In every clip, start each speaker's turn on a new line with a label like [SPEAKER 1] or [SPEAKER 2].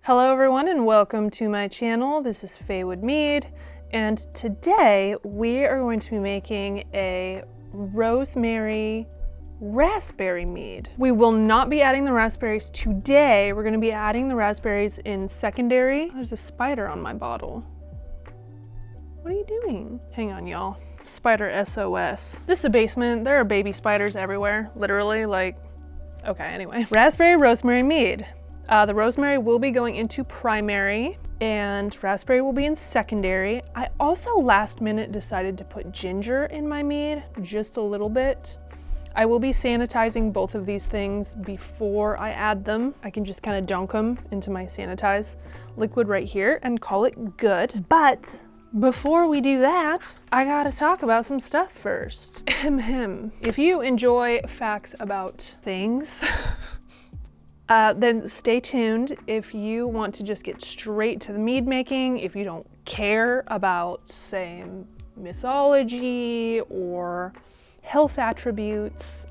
[SPEAKER 1] Hello everyone and welcome to my channel. This is Faewood Mead, and today we are going to be making a rosemary raspberry mead. We will not be adding the raspberries today. We're going to be adding the raspberries in secondary. There's a spider on my bottle. What are you doing? Hang on, y'all. Spider SOS. This is a basement. There are baby spiders everywhere. Literally, like, okay, anyway. Raspberry rosemary mead. The rosemary will be going into primary and raspberry will be in secondary. I also last minute decided to put ginger in my mead, just a little bit. I will be sanitizing both of these things before I add them. I can just kind of dunk them into my sanitize liquid right here and call it good. But before we do that, I gotta talk about some stuff first. If you enjoy facts about things, then stay tuned. If you want to just get straight to the mead making, if you don't care about, say, mythology or health attributes,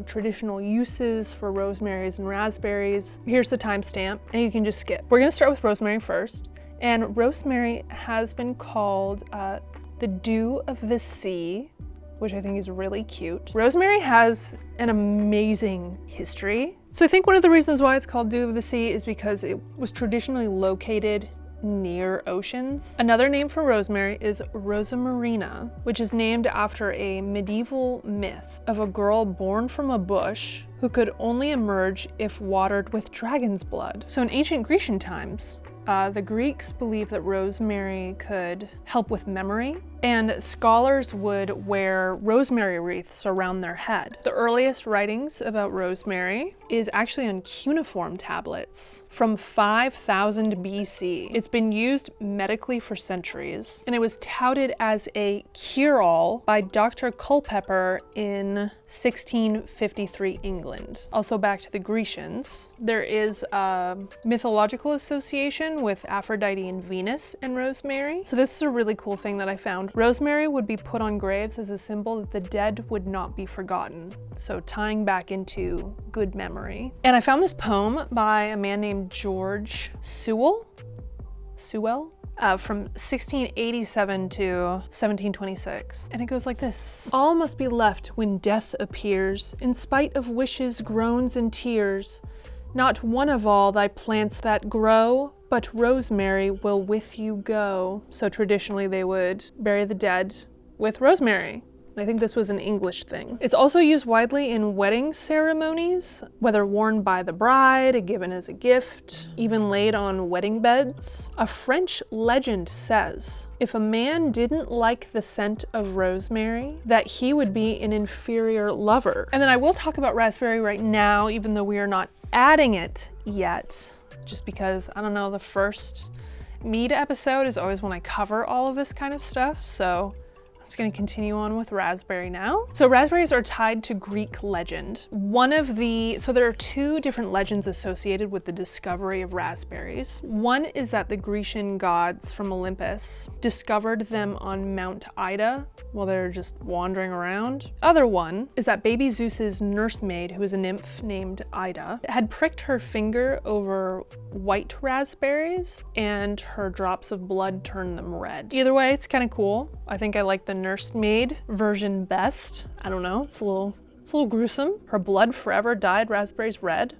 [SPEAKER 1] traditional uses for rosemaries and raspberries, here's the timestamp and you can just skip. We're gonna start with rosemary first. And rosemary has been called the dew of the sea, which I think is really cute. Rosemary has an amazing history. So I think one of the reasons why it's called dew of the sea is because it was traditionally located near oceans. Another name for rosemary is rosamarina, which is named after a medieval myth of a girl born from a bush who could only emerge if watered with dragon's blood. So in ancient Grecian times, the Greeks believed that rosemary could help with memory, and scholars would wear rosemary wreaths around their head. The earliest writings about rosemary is actually on cuneiform tablets from 5000 BC. It's been used medically for centuries, and it was touted as a cure-all by Dr. Culpeper in 1653 England. Also back to the Grecians, there is a mythological association with Aphrodite and Venus and rosemary. So this is a really cool thing that I found. Rosemary would be put on graves as a symbol that the dead would not be forgotten. So tying back into good memory. And I found this poem by a man named George Sewell from 1687 to 1726. And it goes like this. All must be left when death appears, in spite of wishes, groans, and tears. Not one of all thy plants that grow, but rosemary will with you go. So traditionally they would bury the dead with rosemary. I think this was an English thing. It's also used widely in wedding ceremonies, whether worn by the bride, given as a gift, even laid on wedding beds. A French legend says, if a man didn't like the scent of rosemary, that he would be an inferior lover. And then I will talk about raspberry right now, even though we are not adding it yet, just because, I don't know, the first mead episode is always when I cover all of this kind of stuff, so it's going to continue on with raspberry now. So raspberries are tied to Greek legend. So there are two different legends associated with the discovery of raspberries. One is that the Grecian gods from Olympus discovered them on Mount Ida while they're just wandering around. Other one is that baby Zeus's nursemaid, who was a nymph named Ida, had pricked her finger over white raspberries and her drops of blood turned them red. Either way, it's kind of cool. I think I like the nursemaid version best. I don't know, it's a little gruesome. Her blood forever dyed raspberries red.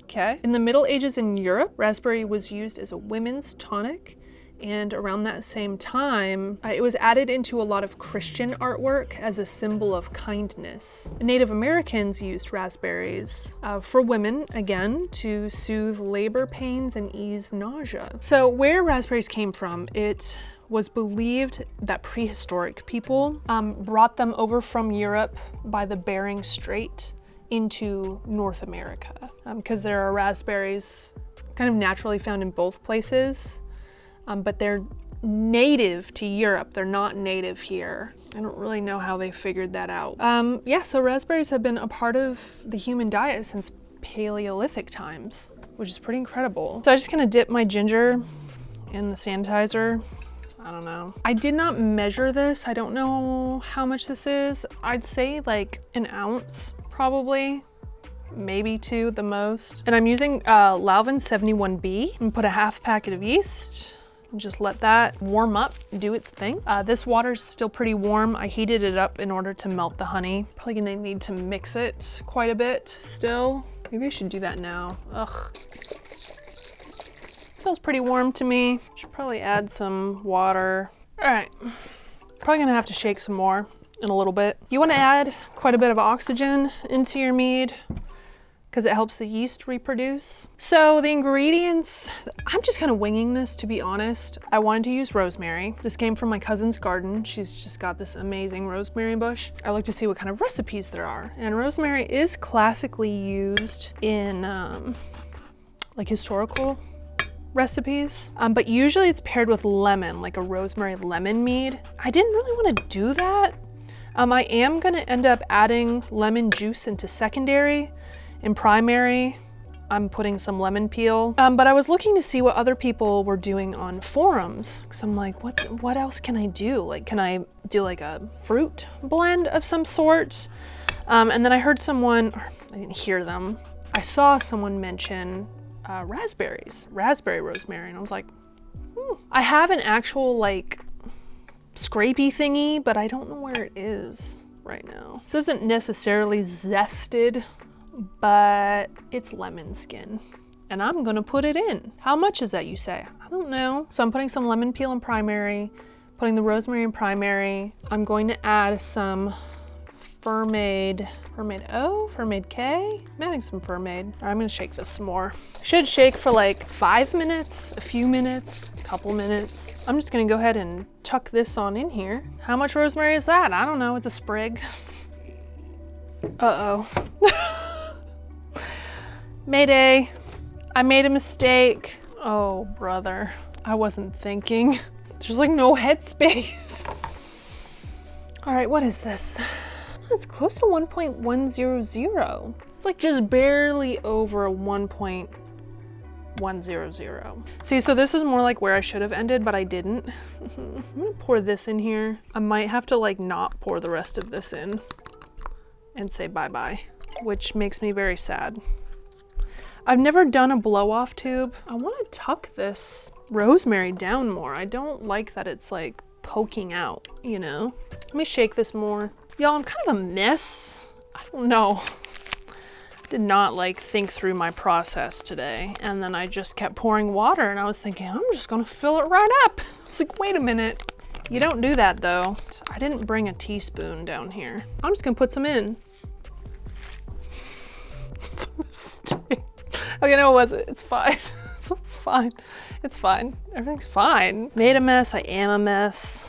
[SPEAKER 1] Okay. In the Middle Ages in Europe, raspberry was used as a women's tonic, and around that same time, it was added into a lot of Christian artwork as a symbol of kindness. Native Americans used raspberries for women, again, to soothe labor pains and ease nausea. So where raspberries came from, it was believed that prehistoric people brought them over from Europe by the Bering Strait into North America, because there are raspberries kind of naturally found in both places, but they're native to Europe. They're not native here. I don't really know how they figured that out. Yeah, so raspberries have been a part of the human diet since Paleolithic times, which is pretty incredible. So I just kind of dip my ginger in the sanitizer. I don't know. I did not measure this. I don't know how much this is. I'd say like an ounce, probably. maybe 2 at the most. And I'm using Lalvin 71B. I'm gonna put a half packet of yeast and just let that warm up, do its thing. This water's still pretty warm. I heated it up in order to melt the honey. Probably gonna need to mix it quite a bit still. Maybe I should do that now. Ugh. Feels pretty warm to me. Should probably add some water. All right, probably gonna have to shake some more in a little bit. You wanna add quite a bit of oxygen into your mead because it helps the yeast reproduce. So the ingredients, I'm just kind of winging this, to be honest. I wanted to use rosemary. This came from my cousin's garden. She's just got this amazing rosemary bush. I looked to see what kind of recipes there are. And rosemary is classically used in like historical recipes, but usually it's paired with lemon, like a rosemary lemon mead. I didn't really want to do that. I am gonna end up adding lemon juice into secondary. In primary, I'm putting some lemon peel, but I was looking to see what other people were doing on forums, because I'm like, what else can I do? Like, can I do like a fruit blend of some sort? And then I heard someone, or I didn't hear them, I saw someone mention raspberry rosemary, and I was like, I have an actual like scrapey thingy, but I don't know where it is right now. This isn't necessarily zested, but it's lemon skin, and I'm gonna put it in. How much is that, you say? I don't know. So I'm putting some lemon peel in primary, putting the rosemary in primary. I'm going to add some Fermade O, Fermade K. I'm adding some Fermade. I'm gonna shake this some more. Should shake for like 5 minutes, a few minutes, a couple minutes. I'm just gonna go ahead and tuck this on in here. How much rosemary is that? I don't know, it's a sprig. Uh-oh. Mayday, I made a mistake. Oh, brother, I wasn't thinking. There's like no headspace. All right, what is this? It's close to 1.100. It's like just barely over 1.100. See, so this is more like where I should have ended, but I didn't. I'm gonna pour this in here. I might have to like not pour the rest of this in and say bye-bye, which makes me very sad. I've never done a blow-off tube. I wanna tuck this rosemary down more. I don't like that it's like poking out, you know? Let me shake this more. Y'all, I'm kind of a mess. I don't know. I did not like think through my process today. And then I just kept pouring water and I was thinking, I'm just gonna fill it right up. I was like, wait a minute. You don't do that though. I didn't bring a teaspoon down here. I'm just gonna put some in. It's a mistake. Okay, no, it wasn't. It's fine. It's fine. It's fine. Everything's fine. Made a mess. I am a mess.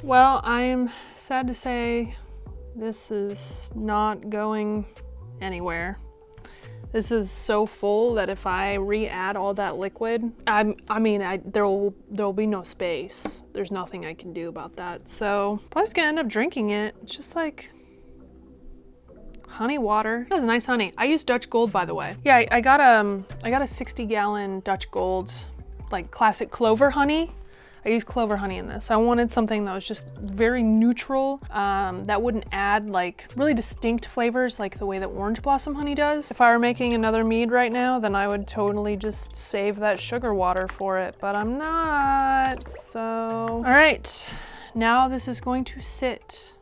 [SPEAKER 1] Well, I'm sad to say this is not going anywhere. This is so full that if I re-add all that liquid, there will be no space. There's nothing I can do about that. So I'm just gonna end up drinking it. It's just like honey water. That was nice honey. I used Dutch Gold, by the way. Yeah, I got a 60-gallon Dutch Gold, like classic Clover Honey. I used Clover Honey in this. I wanted something that was just very neutral, that wouldn't add like really distinct flavors like the way that Orange Blossom Honey does. If I were making another mead right now, then I would totally just save that sugar water for it, but I'm not, so. All right, now this is going to sit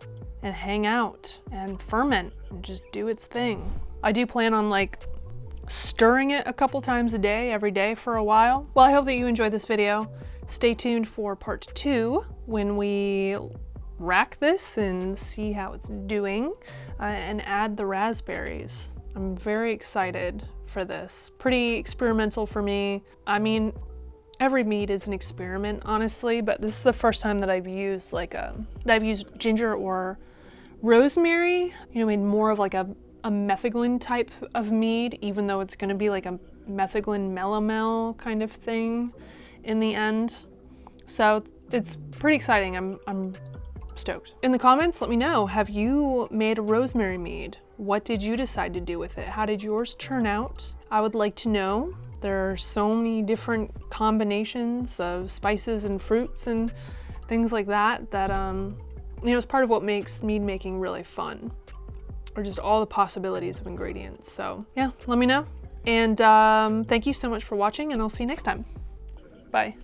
[SPEAKER 1] and hang out and ferment and just do its thing. I do plan on like stirring it a couple times a day, every day for a while. Well, I hope that you enjoyed this video. Stay tuned for part 2 when we rack this and see how it's doing and add the raspberries. I'm very excited for this. Pretty experimental for me. I mean, every mead is an experiment, honestly, but this is the first time that I've used ginger or rosemary, you know, made more of like a metheglin type of mead, even though it's gonna be like a metheglin melomel kind of thing in the end. So it's pretty exciting. I'm stoked. In the comments, let me know, have you made a rosemary mead? What did you decide to do with it? How did yours turn out? I would like to know. There are so many different combinations of spices and fruits and things like that that, you know, it's part of what makes mead making really fun. or just all the possibilities of ingredients. So yeah, let me know. And thank you so much for watching, and I'll see you next time. Bye.